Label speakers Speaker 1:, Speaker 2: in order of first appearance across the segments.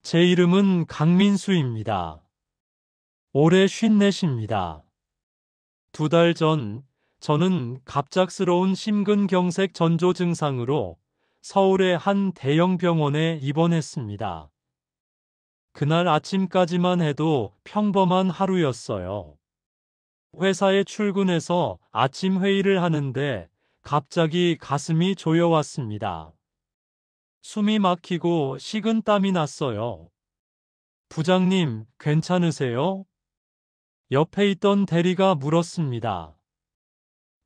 Speaker 1: 제 이름은 강민수입니다. 올해 54입니다. 2달 전, 저는 갑작스러운 심근경색 전조 증상으로 서울의 한 대형 병원에 입원했습니다. 그날 아침까지만 해도 평범한 하루였어요. 회사에 출근해서 아침 회의를 하는데 갑자기 가슴이 조여왔습니다. 숨이 막히고 식은땀이 났어요. 부장님, 괜찮으세요? 옆에 있던 대리가 물었습니다.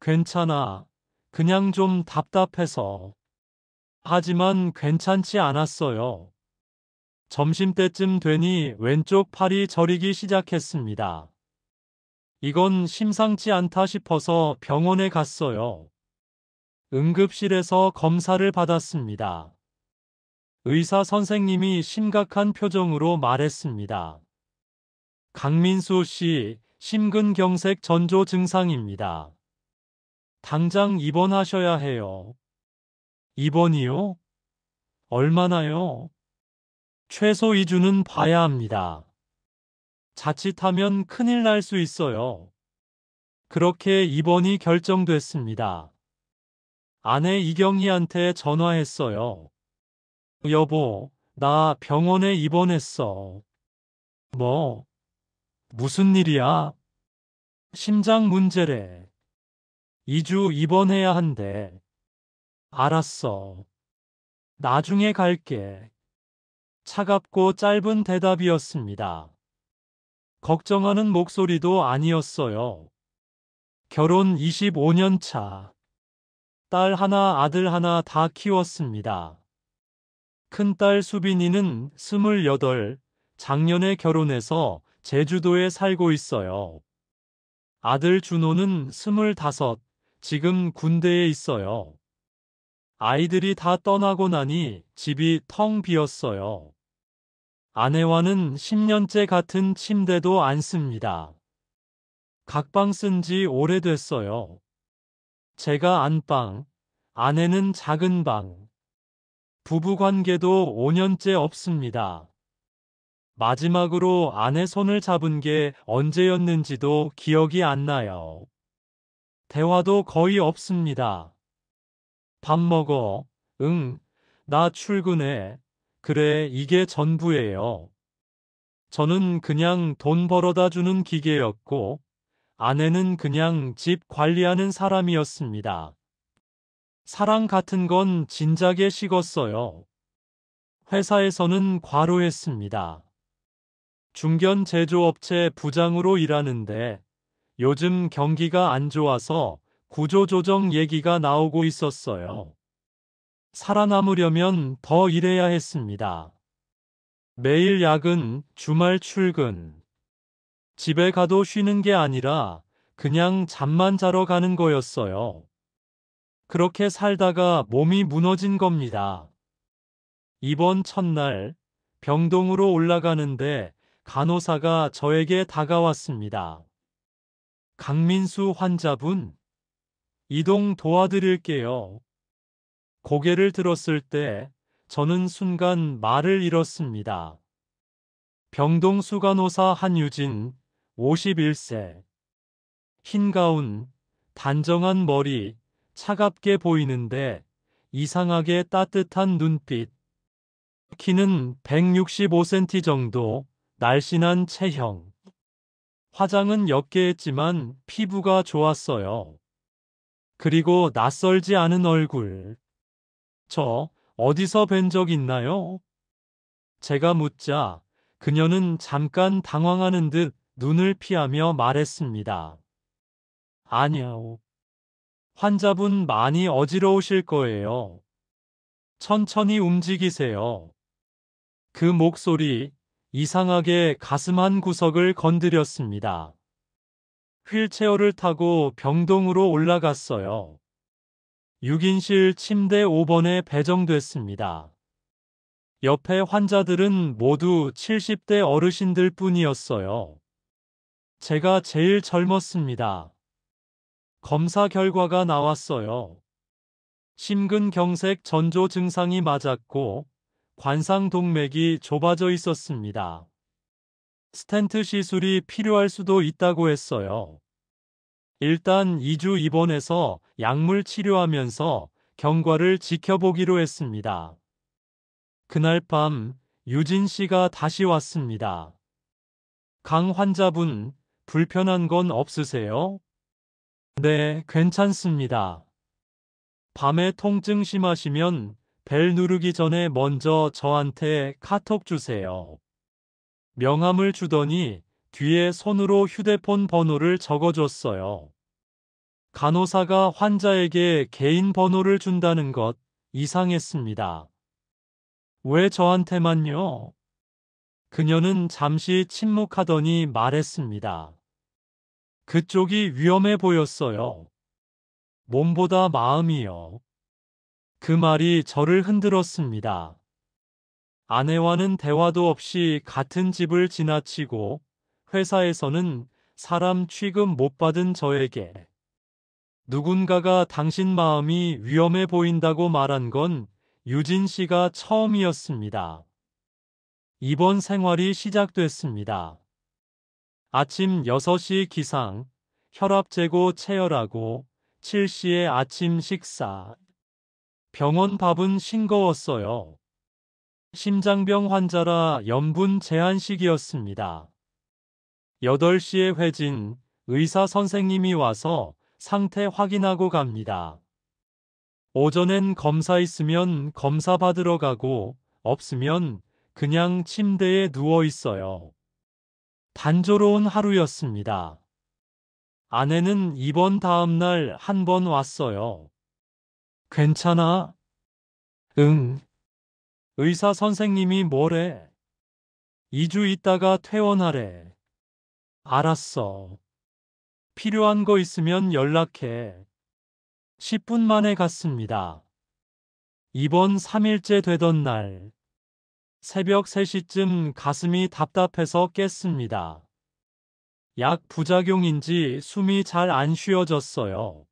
Speaker 1: 괜찮아. 그냥 좀 답답해서. 하지만 괜찮지 않았어요. 점심때쯤 되니 왼쪽 팔이 저리기 시작했습니다. 이건 심상치 않다 싶어서 병원에 갔어요. 응급실에서 검사를 받았습니다. 의사 선생님이 심각한 표정으로 말했습니다. 강민수 씨, 심근경색 전조 증상입니다. 당장 입원하셔야 해요. 입원이요? 얼마나요? 최소 2주는 봐야 합니다. 자칫하면 큰일 날 수 있어요. 그렇게 입원이 결정됐습니다. 아내 이경희한테 전화했어요. 여보, 나 병원에 입원했어. 뭐? 무슨 일이야? 심장 문제래. 2주 입원해야 한대. 알았어. 나중에 갈게. 차갑고 짧은 대답이었습니다. 걱정하는 목소리도 아니었어요. 결혼 25년 차. 딸 하나, 아들 하나 다 키웠습니다. 큰딸 수빈이는 28, 작년에 결혼해서 제주도에 살고 있어요. 아들 준호는 25, 지금 군대에 있어요. 아이들이 다 떠나고 나니 집이 텅 비었어요. 아내와는 10년째 같은 침대도 안 씁니다. 각방 쓴 지 오래됐어요. 제가 안방, 아내는 작은 방. 부부 관계도 5년째 없습니다. 마지막으로 아내 손을 잡은 게 언제였는지도 기억이 안 나요. 대화도 거의 없습니다. 밥 먹어. 응, 나 출근해. 그래, 이게 전부예요. 저는 그냥 돈 벌어다 주는 기계였고, 아내는 그냥 집 관리하는 사람이었습니다. 사랑 같은 건 진작에 식었어요. 회사에서는 과로했습니다. 중견 제조업체 부장으로 일하는데 요즘 경기가 안 좋아서 구조조정 얘기가 나오고 있었어요. 살아남으려면 더 일해야 했습니다. 매일 야근, 주말 출근. 집에 가도 쉬는 게 아니라 그냥 잠만 자러 가는 거였어요. 그렇게 살다가 몸이 무너진 겁니다. 이번 첫날 병동으로 올라가는데 간호사가 저에게 다가왔습니다. 강민수 환자분, 이동 도와드릴게요. 고개를 들었을 때 저는 순간 말을 잃었습니다. 병동 수간호사 한유진, 51세. 흰 가운, 단정한 머리, 차갑게 보이는데 이상하게 따뜻한 눈빛. 키는 165cm 정도, 날씬한 체형. 화장은 옅게 했지만 피부가 좋았어요. 그리고 낯설지 않은 얼굴. 저 어디서 뵌 적 있나요? 제가 묻자 그녀는 잠깐 당황하는 듯 눈을 피하며 말했습니다. 아니요. 환자분 많이 어지러우실 거예요. 천천히 움직이세요. 그 목소리 이상하게 가슴 한 구석을 건드렸습니다. 휠체어를 타고 병동으로 올라갔어요. 6인실 침대 5번에 배정됐습니다. 옆에 환자들은 모두 70대 어르신들 뿐이었어요. 제가 제일 젊었습니다. 검사 결과가 나왔어요. 심근경색 전조 증상이 맞았고 관상동맥이 좁아져 있었습니다. 스텐트 시술이 필요할 수도 있다고 했어요. 일단 2주 입원해서 약물 치료하면서 경과를 지켜보기로 했습니다. 그날 밤 유진 씨가 다시 왔습니다. 강 환자분, 불편한 건 없으세요? 네, 괜찮습니다. 밤에 통증 심하시면 벨 누르기 전에 먼저 저한테 카톡 주세요. 명함을 주더니 뒤에 손으로 휴대폰 번호를 적어줬어요. 간호사가 환자에게 개인 번호를 준다는 것 이상했습니다. 왜 저한테만요? 그녀는 잠시 침묵하더니 말했습니다. 그쪽이 위험해 보였어요. 몸보다 마음이요. 그 말이 저를 흔들었습니다. 아내와는 대화도 없이 같은 집을 지나치고 회사에서는 사람 취급 못 받은 저에게 누군가가 당신 마음이 위험해 보인다고 말한 건 유진 씨가 처음이었습니다. 입원 생활이 시작됐습니다. 아침 6시 기상, 혈압 재고 체열하고 7시에 아침 식사. 병원 밥은 싱거웠어요. 심장병 환자라 염분 제한식이었습니다. 8시에 회진, 의사 선생님이 와서 상태 확인하고 갑니다. 오전엔 검사 있으면 검사 받으러 가고 없으면 그냥 침대에 누워 있어요. 단조로운 하루였습니다. 아내는 입원 다음 날 한 번 왔어요. 괜찮아? 응. 의사 선생님이 뭐래? 2주 있다가 퇴원하래. 알았어. 필요한 거 있으면 연락해. 10분 만에 갔습니다. 입원 3일째 되던 날, 새벽 3시쯤 가슴이 답답해서 깼습니다. 약 부작용인지 숨이 잘 안 쉬어졌어요.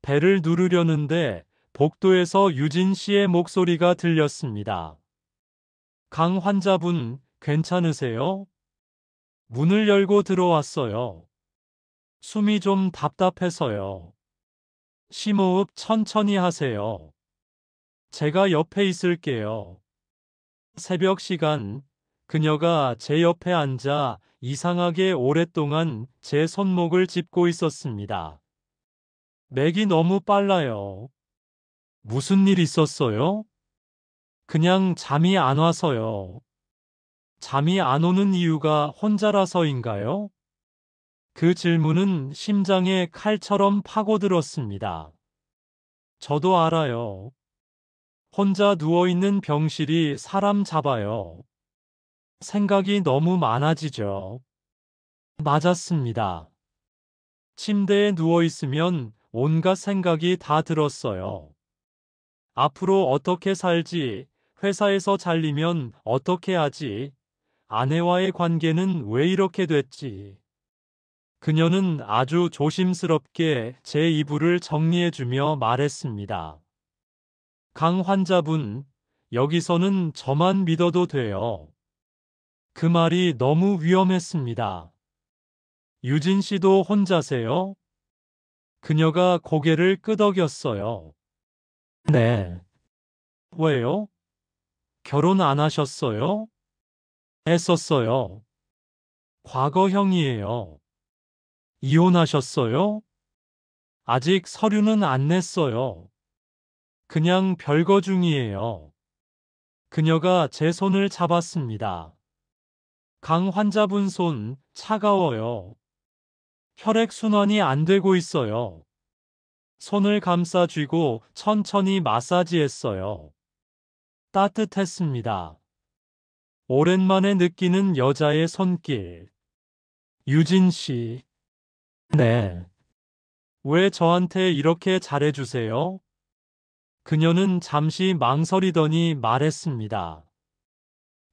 Speaker 1: 배를 누르려는데 복도에서 유진 씨의 목소리가 들렸습니다. 강 환자분, 괜찮으세요? 문을 열고 들어왔어요. 숨이 좀 답답해서요. 심호흡 천천히 하세요. 제가 옆에 있을게요. 새벽 시간, 그녀가 제 옆에 앉아 이상하게 오랫동안 제 손목을 짚고 있었습니다. 맥이 너무 빨라요. 무슨 일 있었어요? 그냥 잠이 안 와서요. 잠이 안 오는 이유가 혼자라서인가요? 그 질문은 심장에 칼처럼 파고들었습니다. 저도 알아요. 혼자 누워있는 병실이 사람 잡아요. 생각이 너무 많아지죠. 맞았습니다. 침대에 누워있으면 온갖 생각이 다 들었어요. 앞으로 어떻게 살지, 회사에서 잘리면 어떻게 하지, 아내와의 관계는 왜 이렇게 됐지. 그녀는 아주 조심스럽게 제 이불을 정리해주며 말했습니다. 강 환자분, 여기서는 저만 믿어도 돼요. 그 말이 너무 위험했습니다. 유진 씨도 혼자세요? 그녀가 고개를 끄덕였어요. 네. 왜요? 결혼 안 하셨어요? 했었어요. 과거형이에요. 이혼하셨어요? 아직 서류는 안 냈어요. 그냥 별거 중이에요. 그녀가 제 손을 잡았습니다. 강 환자분 손 차가워요. 혈액순환이 안 되고 있어요. 손을 감싸 쥐고 천천히 마사지했어요. 따뜻했습니다. 오랜만에 느끼는 여자의 손길. 유진 씨. 네. 왜 저한테 이렇게 잘해주세요? 그녀는 잠시 망설이더니 말했습니다.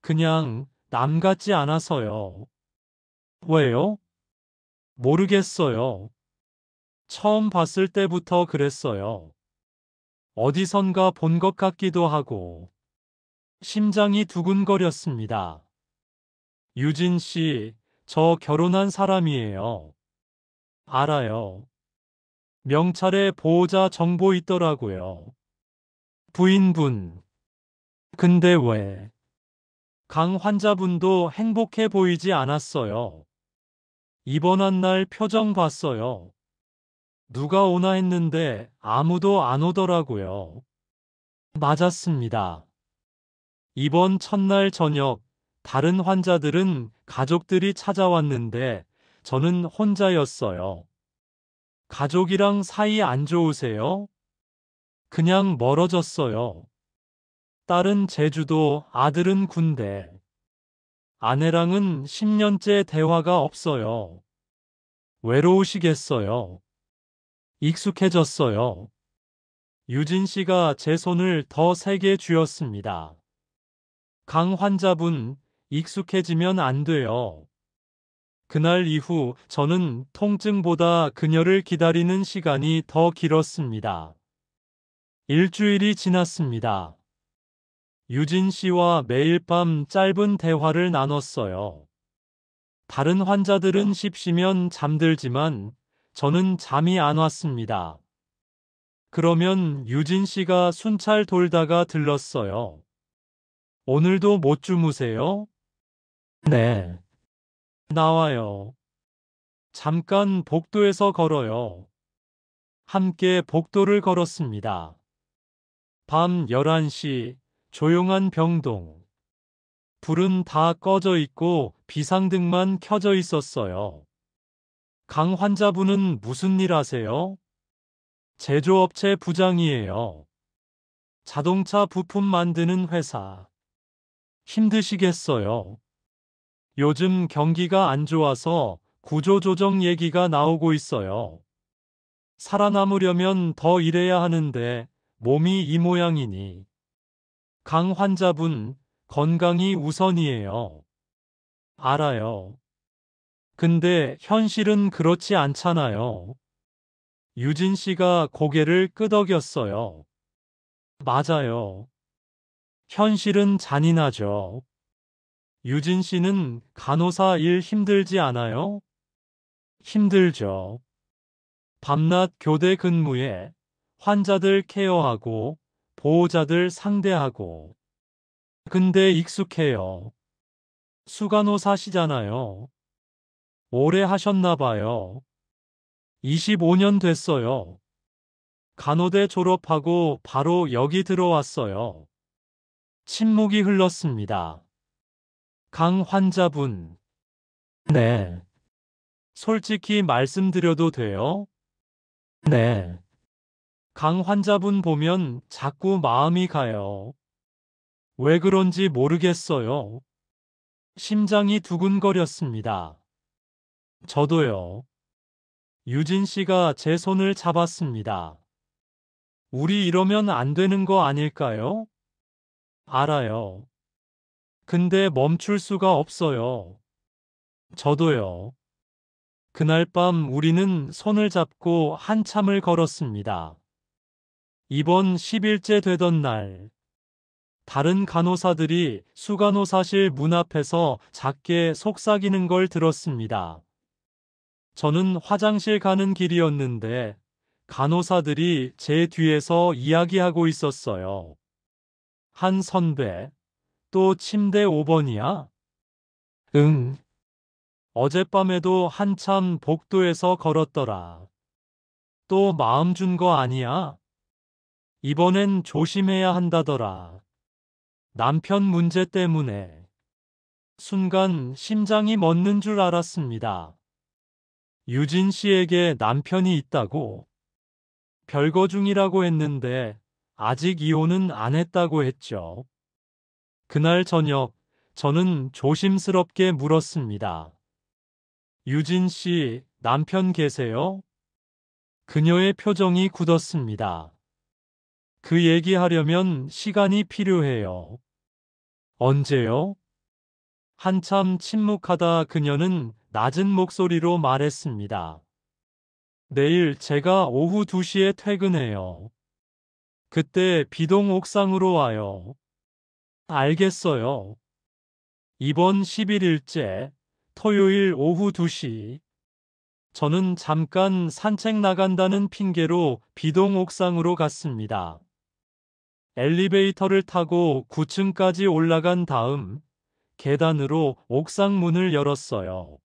Speaker 1: 그냥 남 같지 않아서요. 왜요? 모르겠어요. 처음 봤을 때부터 그랬어요. 어디선가 본 것 같기도 하고. 심장이 두근거렸습니다. 유진 씨, 저 결혼한 사람이에요. 알아요. 명찰에 보호자 정보 있더라고요. 부인분. 근데 왜? 강 환자분도 행복해 보이지 않았어요. 입원한 날 표정 봤어요. 누가 오나 했는데 아무도 안 오더라고요. 맞았습니다. 입원 첫날 저녁, 다른 환자들은 가족들이 찾아왔는데 저는 혼자였어요. 가족이랑 사이 안 좋으세요? 그냥 멀어졌어요. 딸은 제주도, 아들은 군대. 아내랑은 10년째 대화가 없어요. 외로우시겠어요. 익숙해졌어요. 유진 씨가 제 손을 더 세게 쥐었습니다. 강 환자분, 익숙해지면 안 돼요. 그날 이후 저는 통증보다 그녀를 기다리는 시간이 더 길었습니다. 일주일이 지났습니다. 유진 씨와 매일 밤 짧은 대화를 나눴어요. 다른 환자들은 쉽시면 잠들지만 저는 잠이 안 왔습니다. 그러면 유진 씨가 순찰 돌다가 들렀어요. 오늘도 못 주무세요? 네. 나와요. 잠깐 복도에서 걸어요. 함께 복도를 걸었습니다. 밤 11시, 조용한 병동. 불은 다 꺼져 있고 비상등만 켜져 있었어요. 강 환자분은 무슨 일 하세요? 제조업체 부장이에요. 자동차 부품 만드는 회사. 힘드시겠어요. 요즘 경기가 안 좋아서 구조조정 얘기가 나오고 있어요. 살아남으려면 더 일해야 하는데 몸이 이 모양이니. 강 환자분, 건강이 우선이에요. 알아요. 근데 현실은 그렇지 않잖아요. 유진 씨가 고개를 끄덕였어요. 맞아요. 현실은 잔인하죠. 유진 씨는 간호사 일 힘들지 않아요? 힘들죠. 밤낮 교대 근무에 환자들 케어하고 보호자들 상대하고. 근데 익숙해요. 수간호사시잖아요. 오래 하셨나 봐요. 25년 됐어요. 간호대 졸업하고 바로 여기 들어왔어요. 침묵이 흘렀습니다. 강 환자분. 네. 솔직히 말씀드려도 돼요? 네. 강 환자분 보면 자꾸 마음이 가요. 왜 그런지 모르겠어요. 심장이 두근거렸습니다. 저도요. 유진 씨가 제 손을 잡았습니다. 우리 이러면 안 되는 거 아닐까요? 알아요. 근데 멈출 수가 없어요. 저도요. 그날 밤 우리는 손을 잡고 한참을 걸었습니다. 입원 10일째 되던 날, 다른 간호사들이 수간호사실 문 앞에서 작게 속삭이는 걸 들었습니다. 저는 화장실 가는 길이었는데 간호사들이 제 뒤에서 이야기하고 있었어요. 한 선배, 또 침대 5번이야? 응. 어젯밤에도 한참 복도에서 걸었더라. 또 마음 준 거 아니야? 이번엔 조심해야 한다더라. 남편 문제 때문에. 순간 심장이 멎는 줄 알았습니다. 유진 씨에게 남편이 있다고? 별거 중이라고 했는데 아직 이혼은 안 했다고 했죠. 그날 저녁 저는 조심스럽게 물었습니다. 유진 씨, 남편 계세요? 그녀의 표정이 굳었습니다. 그 얘기하려면 시간이 필요해요. 언제요? 한참 침묵하다 그녀는 낮은 목소리로 말했습니다. 내일 제가 오후 2시에 퇴근해요. 그때 비동 옥상으로 와요. 알겠어요. 이번 11일째 토요일 오후 2시 저는 잠깐 산책 나간다는 핑계로 비동 옥상으로 갔습니다. 엘리베이터를 타고 9층까지 올라간 다음 계단으로 옥상 문을 열었어요.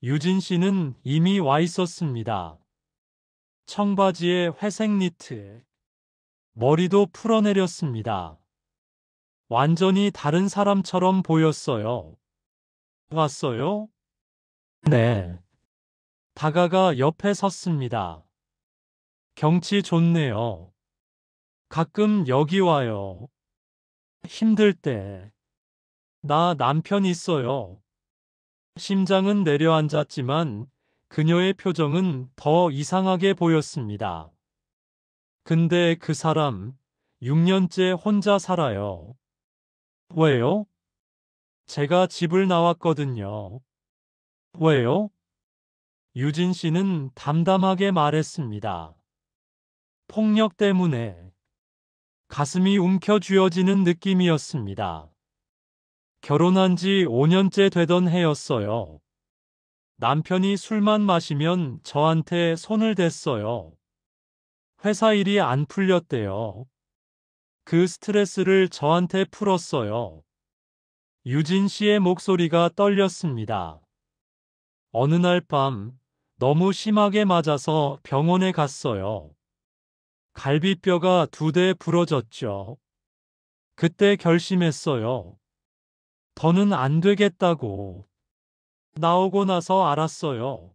Speaker 1: 유진 씨는 이미 와 있었습니다. 청바지에 회색 니트, 머리도 풀어내렸습니다. 완전히 다른 사람처럼 보였어요. 왔어요? 네. 다가가 옆에 섰습니다. 경치 좋네요. 가끔 여기 와요. 힘들 때. 나 남편 있어요. 심장은 내려앉았지만 그녀의 표정은 더 이상하게 보였습니다. 근데 그 사람 6년째 혼자 살아요. 왜요? 제가 집을 나왔거든요. 왜요? 유진 씨는 담담하게 말했습니다. 폭력 때문에. 가슴이 움켜쥐어지는 느낌이었습니다. 결혼한 지 5년째 되던 해였어요. 남편이 술만 마시면 저한테 손을 댔어요. 회사 일이 안 풀렸대요. 그 스트레스를 저한테 풀었어요. 유진 씨의 목소리가 떨렸습니다. 어느 날 밤 너무 심하게 맞아서 병원에 갔어요. 갈비뼈가 2대 부러졌죠. 그때 결심했어요. 더는 안 되겠다고. 나오고 나서 알았어요.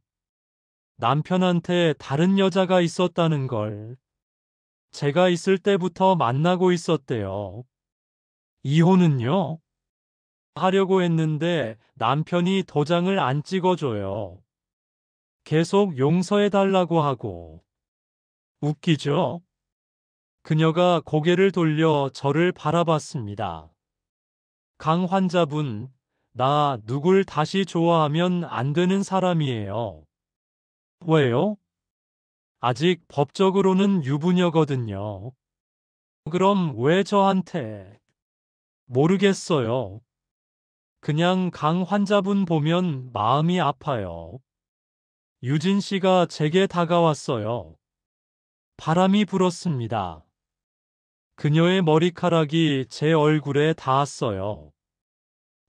Speaker 1: 남편한테 다른 여자가 있었다는 걸. 제가 있을 때부터 만나고 있었대요. 이혼은요? 하려고 했는데 남편이 도장을 안 찍어줘요. 계속 용서해달라고 하고. 웃기죠? 그녀가 고개를 돌려 저를 바라봤습니다. 강 환자분, 나 누굴 다시 좋아하면 안 되는 사람이에요. 왜요? 아직 법적으로는 유부녀거든요. 그럼 왜 저한테? 모르겠어요. 그냥 강 환자분 보면 마음이 아파요. 유진 씨가 제게 다가왔어요. 바람이 불었습니다. 그녀의 머리카락이 제 얼굴에 닿았어요.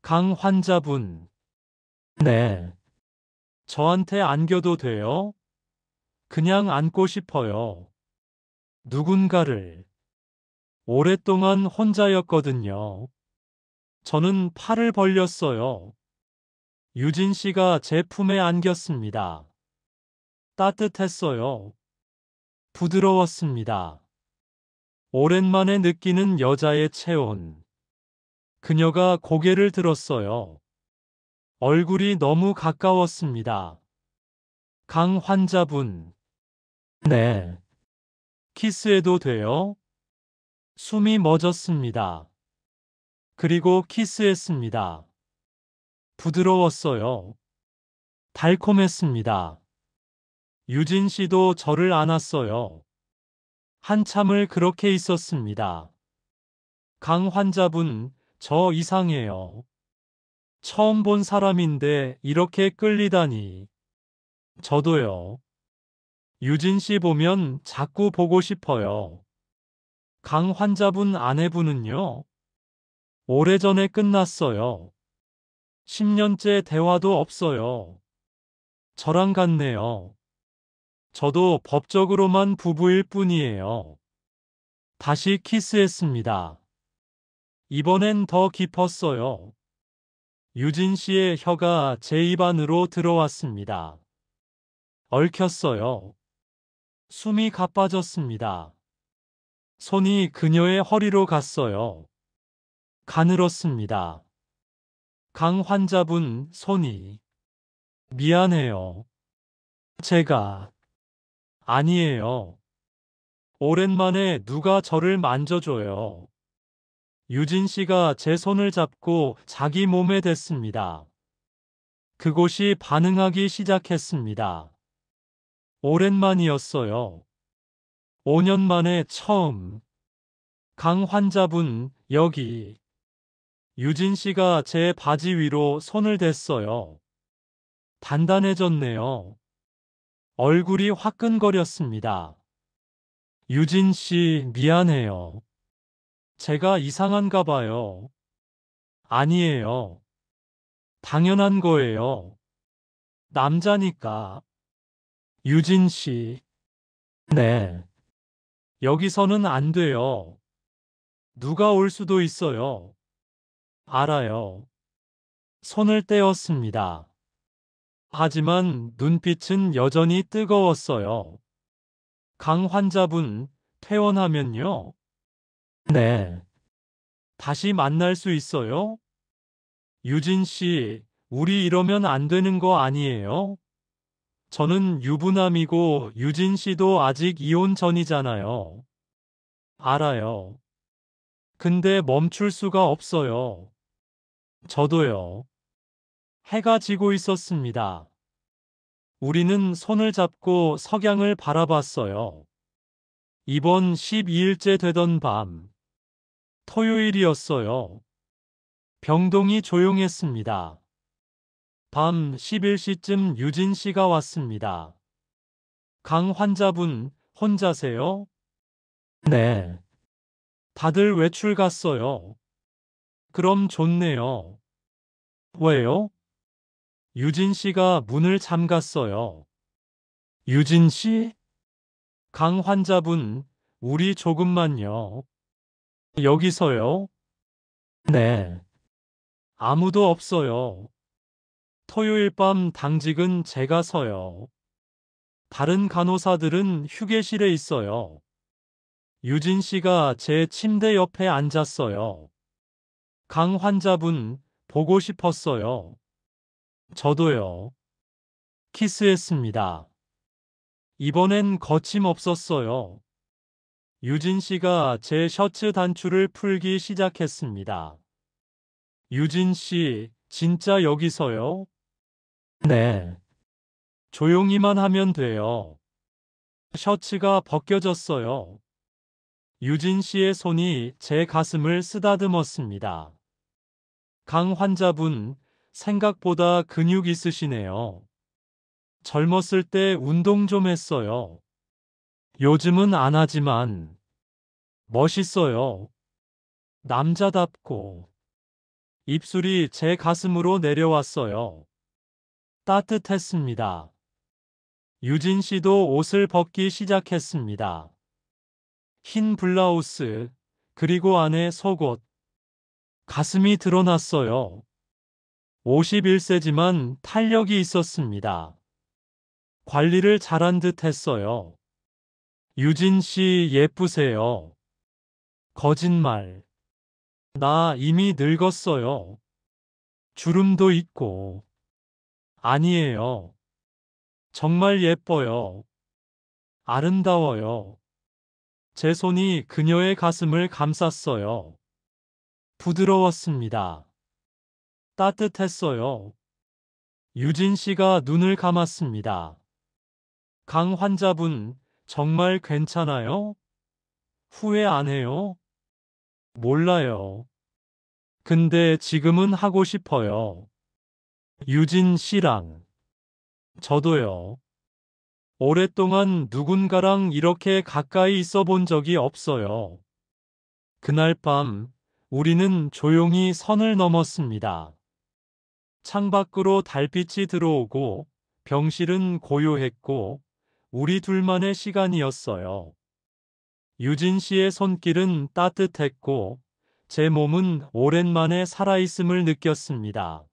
Speaker 1: 강 환자분. 네. 저한테 안겨도 돼요? 그냥 안고 싶어요. 누군가를. 오랫동안 혼자였거든요. 저는 팔을 벌렸어요. 유진 씨가 제 품에 안겼습니다. 따뜻했어요. 부드러웠습니다. 오랜만에 느끼는 여자의 체온. 그녀가 고개를 들었어요. 얼굴이 너무 가까웠습니다. 강 환자분. 네. 키스해도 돼요? 숨이 멎었습니다. 그리고 키스했습니다. 부드러웠어요. 달콤했습니다. 유진 씨도 저를 안았어요. 한참을 그렇게 있었습니다. 강 환자분, 저 이상해요. 처음 본 사람인데 이렇게 끌리다니. 저도요. 유진 씨 보면 자꾸 보고 싶어요. 강 환자분 아내분은요? 오래전에 끝났어요. 10년째 대화도 없어요. 저랑 같네요. 저도 법적으로만 부부일 뿐이에요. 다시 키스했습니다. 이번엔 더 깊었어요. 유진 씨의 혀가 제 입 안으로 들어왔습니다. 얽혔어요. 숨이 가빠졌습니다. 손이 그녀의 허리로 갔어요. 가늘었습니다. 강 환자분 손이. 미안해요. 제가. 아니에요. 오랜만에 누가 저를 만져줘요. 유진 씨가 제 손을 잡고 자기 몸에 댔습니다. 그곳이 반응하기 시작했습니다. 오랜만이었어요. 5년 만에 처음. 강 환자분, 여기. 유진 씨가 제 바지 위로 손을 댔어요. 단단해졌네요. 얼굴이 화끈거렸습니다. 유진 씨, 미안해요. 제가 이상한가 봐요. 아니에요. 당연한 거예요. 남자니까. 유진 씨. 네. 여기서는 안 돼요. 누가 올 수도 있어요. 알아요. 손을 떼었습니다. 하지만 눈빛은 여전히 뜨거웠어요. 강 환자분, 퇴원하면요? 네. 다시 만날 수 있어요? 유진 씨, 우리 이러면 안 되는 거 아니에요? 저는 유부남이고 유진 씨도 아직 이혼 전이잖아요. 알아요. 근데 멈출 수가 없어요. 저도요. 해가 지고 있었습니다. 우리는 손을 잡고 석양을 바라봤어요. 이번 12일째 되던 밤, 토요일이었어요. 병동이 조용했습니다. 밤 11시쯤 유진 씨가 왔습니다. 강 환자분, 혼자세요? 네. 다들 외출 갔어요. 그럼 좋네요. 왜요? 유진 씨가 문을 잠갔어요. 유진 씨? 강 환자분, 우리 조금만요. 여기서요? 네. 아무도 없어요. 토요일 밤 당직은 제가 서요. 다른 간호사들은 휴게실에 있어요. 유진 씨가 제 침대 옆에 앉았어요. 강 환자분, 보고 싶었어요. 저도요. 키스했습니다. 이번엔 거침없었어요. 유진 씨가 제 셔츠 단추를 풀기 시작했습니다. 유진 씨, 진짜 여기서요? 네. 조용히만 하면 돼요. 셔츠가 벗겨졌어요. 유진 씨의 손이 제 가슴을 쓰다듬었습니다. 강 환자분, 생각보다 근육 있으시네요. 젊었을 때 운동 좀 했어요. 요즘은 안 하지만 멋있어요. 남자답고. 입술이 제 가슴으로 내려왔어요. 따뜻했습니다. 유진 씨도 옷을 벗기 시작했습니다. 흰 블라우스, 그리고 안에 속옷. 가슴이 드러났어요. 51세지만 탄력이 있었습니다. 관리를 잘한 듯 했어요. 유진 씨 예쁘세요. 거짓말. 나 이미 늙었어요. 주름도 있고. 아니에요. 정말 예뻐요. 아름다워요. 제 손이 그녀의 가슴을 감쌌어요. 부드러웠습니다. 따뜻했어요. 유진 씨가 눈을 감았습니다. 강 환자분, 정말 괜찮아요? 후회 안 해요? 몰라요. 근데 지금은 하고 싶어요. 유진 씨랑. 저도요. 오랫동안 누군가랑 이렇게 가까이 있어 본 적이 없어요. 그날 밤, 우리는 조용히 선을 넘었습니다. 창밖으로 달빛이 들어오고, 병실은 고요했고, 우리 둘만의 시간이었어요. 유진 씨의 손길은 따뜻했고, 제 몸은 오랜만에 살아있음을 느꼈습니다.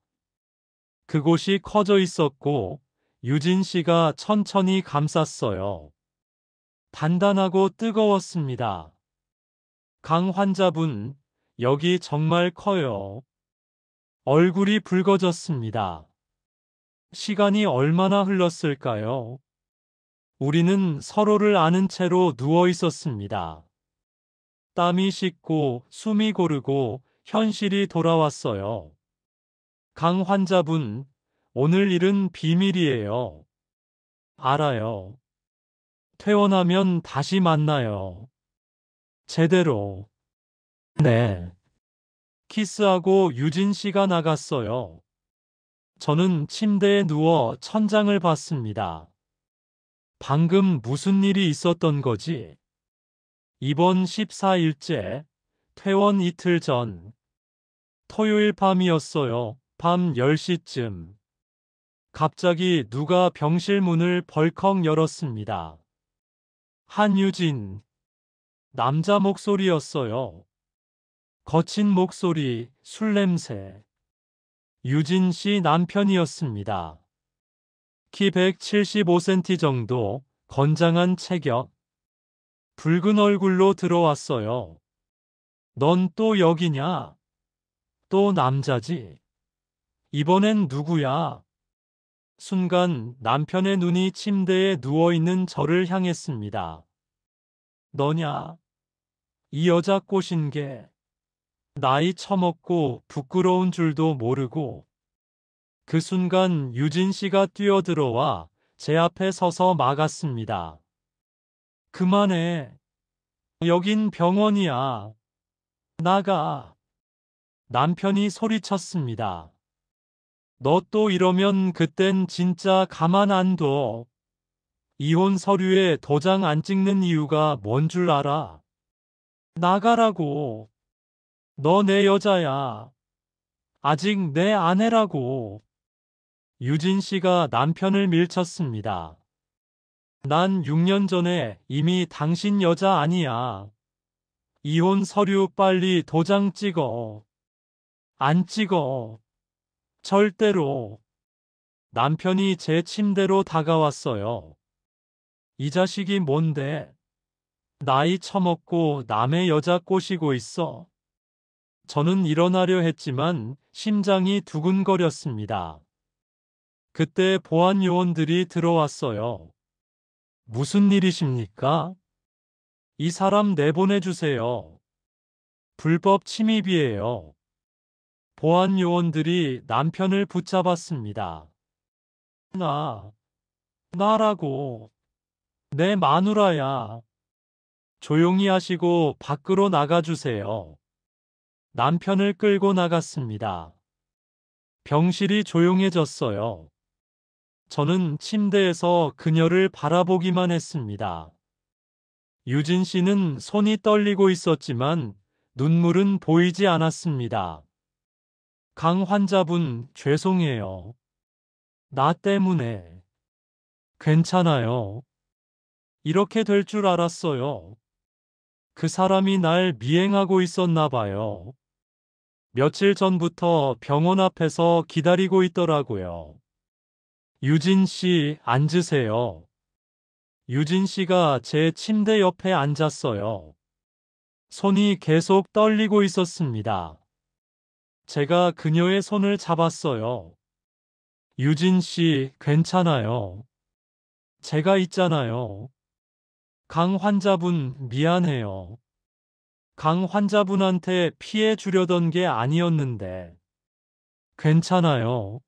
Speaker 1: 그곳이 커져 있었고, 유진 씨가 천천히 감쌌어요. 단단하고 뜨거웠습니다. 강 환자분, 여기 정말 커요. 얼굴이 붉어졌습니다. 시간이 얼마나 흘렀을까요? 우리는 서로를 아는 채로 누워 있었습니다. 땀이 식고 숨이 고르고 현실이 돌아왔어요. 강 환자분, 오늘 일은 비밀이에요. 알아요. 퇴원하면 다시 만나요. 제대로. 네. 키스하고 유진 씨가 나갔어요. 저는 침대에 누워 천장을 봤습니다. 방금 무슨 일이 있었던 거지? 이번 14일째, 퇴원 이틀 전, 토요일 밤이었어요. 밤 10시쯤. 갑자기 누가 병실 문을 벌컥 열었습니다. 한유진, 남자 목소리였어요. 거친 목소리, 술 냄새. 유진 씨 남편이었습니다. 키 175cm 정도, 건장한 체격. 붉은 얼굴로 들어왔어요. 넌 또 여기냐? 또 남자지? 이번엔 누구야? 순간 남편의 눈이 침대에 누워있는 저를 향했습니다. 너냐? 이 여자 꼬신 게 나이 처먹고 부끄러운 줄도 모르고. 그 순간 유진 씨가 뛰어들어와 제 앞에 서서 막았습니다. 그만해. 여긴 병원이야. 나가. 남편이 소리쳤습니다. 너 또 이러면 그땐 진짜 가만 안 둬. 이혼 서류에 도장 안 찍는 이유가 뭔 줄 알아? 나가라고. 너 내 여자야. 아직 내 아내라고. 유진 씨가 남편을 밀쳤습니다. 난 6년 전에 이미 당신 여자 아니야. 이혼 서류 빨리 도장 찍어. 안 찍어. 절대로. 남편이 제 침대로 다가왔어요. 이 자식이 뭔데? 나이 처먹고 남의 여자 꼬시고 있어. 저는 일어나려 했지만 심장이 두근거렸습니다. 그때 보안 요원들이 들어왔어요. 무슨 일이십니까? 이 사람 내보내주세요. 불법 침입이에요. 보안 요원들이 남편을 붙잡았습니다. 나라고. 내 마누라야. 조용히 하시고 밖으로 나가주세요. 남편을 끌고 나갔습니다. 병실이 조용해졌어요. 저는 침대에서 그녀를 바라보기만 했습니다. 유진 씨는 손이 떨리고 있었지만 눈물은 보이지 않았습니다. 강 환자분, 죄송해요. 나 때문에. 괜찮아요. 이렇게 될 줄 알았어요. 그 사람이 날 미행하고 있었나 봐요. 며칠 전부터 병원 앞에서 기다리고 있더라고요. 유진 씨, 앉으세요. 유진 씨가 제 침대 옆에 앉았어요. 손이 계속 떨리고 있었습니다. 제가 그녀의 손을 잡았어요. 유진 씨, 괜찮아요. 제가 있잖아요. 강 환자분, 미안해요. 강 환자분한테 피해 주려던 게 아니었는데. 괜찮아요.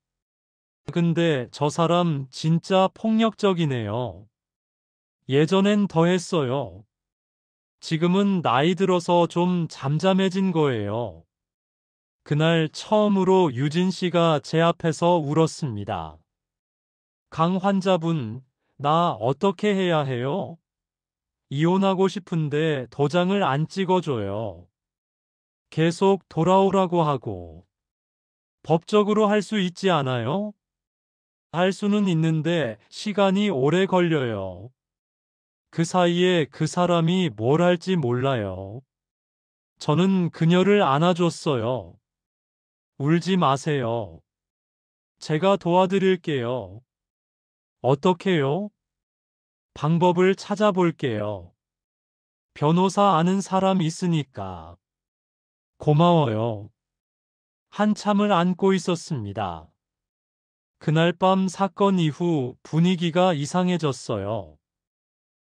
Speaker 1: 근데 저 사람 진짜 폭력적이네요. 예전엔 더 했어요. 지금은 나이 들어서 좀 잠잠해진 거예요. 그날 처음으로 유진 씨가 제 앞에서 울었습니다. 강 환자분, 나 어떻게 해야 해요? 이혼하고 싶은데 도장을 안 찍어줘요. 계속 돌아오라고 하고. 법적으로 할 수 있지 않아요? 할 수는 있는데 시간이 오래 걸려요. 그 사이에 그 사람이 뭘 할지 몰라요. 저는 그녀를 안아줬어요. 울지 마세요. 제가 도와드릴게요. 어떻게요? 방법을 찾아볼게요. 변호사 아는 사람 있으니까. 고마워요. 한참을 안고 있었습니다. 그날 밤 사건 이후 분위기가 이상해졌어요.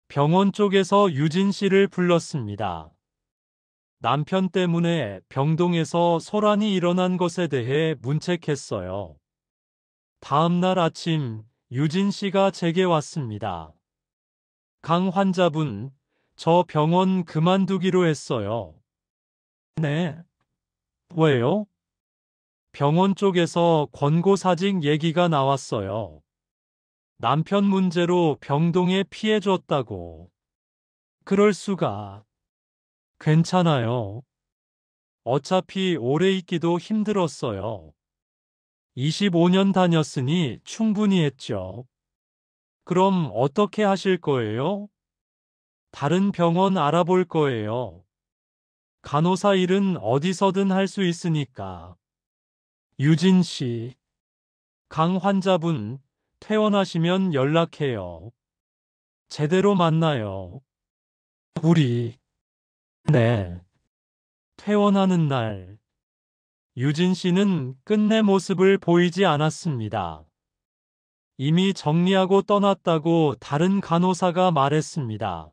Speaker 1: 병원 쪽에서 유진 씨를 불렀습니다. 남편 때문에 병동에서 소란이 일어난 것에 대해 문책했어요. 다음 날 아침 유진 씨가 제게 왔습니다. 강 환자분, 저 병원 그만두기로 했어요. 네. 왜요? 병원 쪽에서 권고사직 얘기가 나왔어요. 남편 문제로 병동에 피해 줬다고. 그럴 수가. 괜찮아요. 어차피 오래 있기도 힘들었어요. 25년 다녔으니 충분히 했죠. 그럼 어떻게 하실 거예요? 다른 병원 알아볼 거예요. 간호사 일은 어디서든 할 수 있으니까. 유진 씨, 강 환자분, 퇴원하시면 연락해요. 제대로 만나요. 우리, 네. 퇴원하는 날, 유진 씨는 끝내 모습을 보이지 않았습니다. 이미 정리하고 떠났다고 다른 간호사가 말했습니다.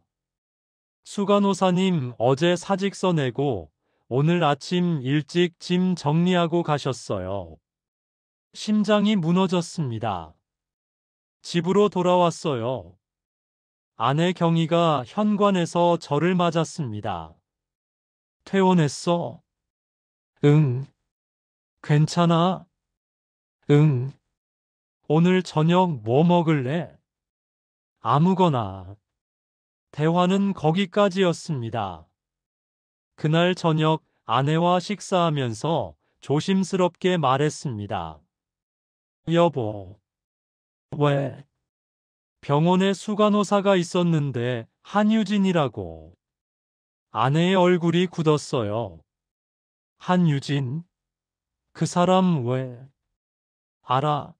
Speaker 1: 수간호사님 어제 사직서 내고 오늘 아침 일찍 짐 정리하고 가셨어요. 심장이 무너졌습니다. 집으로 돌아왔어요. 아내 경희가 현관에서 저를 맞았습니다. 퇴원했어? 응. 괜찮아? 응. 오늘 저녁 뭐 먹을래? 아무거나. 대화는 거기까지였습니다. 그날 저녁 아내와 식사하면서 조심스럽게 말했습니다. 여보, 왜? 병원에 수간호사가 있었는데 한유진이라고. 아내의 얼굴이 굳었어요. 한유진? 그 사람 왜? 알아.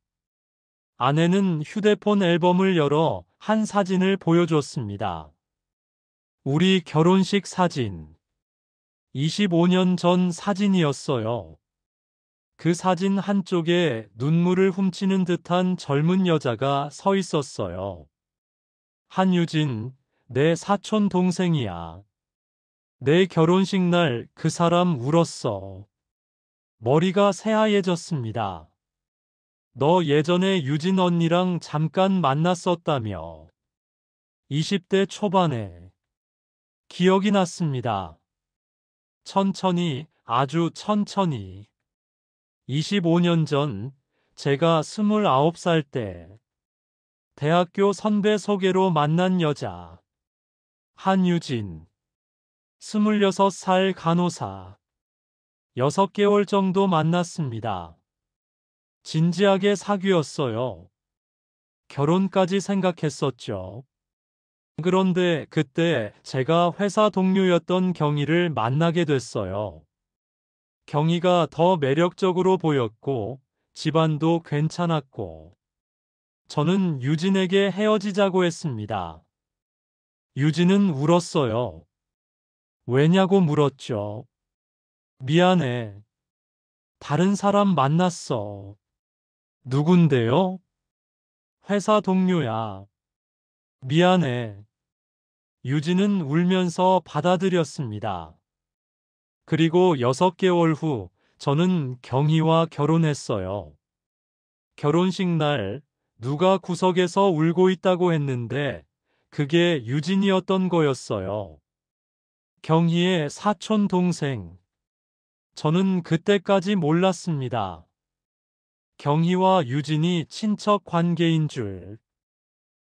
Speaker 1: 아내는 휴대폰 앨범을 열어 한 사진을 보여줬습니다. 우리 결혼식 사진. 25년 전 사진이었어요. 그 사진 한쪽에 눈물을 훔치는 듯한 젊은 여자가 서 있었어요. 한유진, 내 사촌 동생이야. 내 결혼식 날 그 사람 울었어. 머리가 새하얘졌습니다. 너 예전에 유진 언니랑 잠깐 만났었다며. 20대 초반에. 기억이 났습니다. 천천히, 아주 천천히. 25년 전, 제가 29살 때, 대학교 선배 소개로 만난 여자. 한유진. 26살 간호사. 6개월 정도 만났습니다. 진지하게 사귀었어요. 결혼까지 생각했었죠. 그런데 그때 제가 회사 동료였던 경희를 만나게 됐어요. 경희가 더 매력적으로 보였고, 집안도 괜찮았고, 저는 유진에게 헤어지자고 했습니다. 유진은 울었어요. 왜냐고 물었죠. 미안해. 다른 사람 만났어. 누군데요? 회사 동료야. 미안해. 유진은 울면서 받아들였습니다. 그리고 6개월 후 저는 경희와 결혼했어요. 결혼식 날 누가 구석에서 울고 있다고 했는데 그게 유진이었던 거였어요. 경희의 사촌 동생. 저는 그때까지 몰랐습니다. 경희와 유진이 친척 관계인 줄.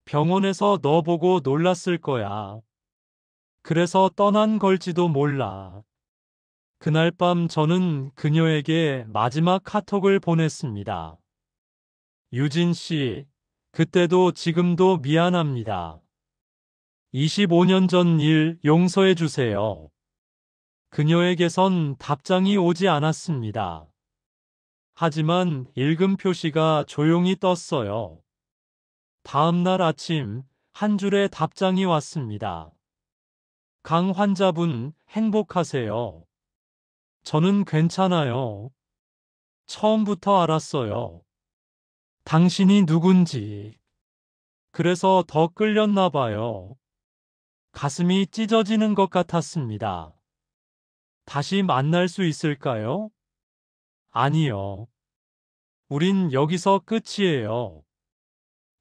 Speaker 1: 병원에서 너 보고 놀랐을 거야. 그래서 떠난 걸지도 몰라. 그날 밤 저는 그녀에게 마지막 카톡을 보냈습니다. 유진 씨, 그때도 지금도 미안합니다. 25년 전 일 용서해 주세요. 그녀에게선 답장이 오지 않았습니다. 하지만 읽음 표시가 조용히 떴어요. 다음 날 아침 한 줄의 답장이 왔습니다. 강 환자분 행복하세요. 저는 괜찮아요. 처음부터 알았어요. 당신이 누군지. 그래서 더 끌렸나 봐요. 가슴이 찢어지는 것 같았습니다. 다시 만날 수 있을까요? 아니요. 우린 여기서 끝이에요.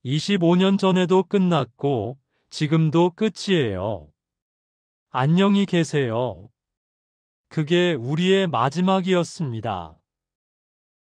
Speaker 1: 25년 전에도 끝났고, 지금도 끝이에요. 안녕히 계세요. 그게 우리의 마지막이었습니다.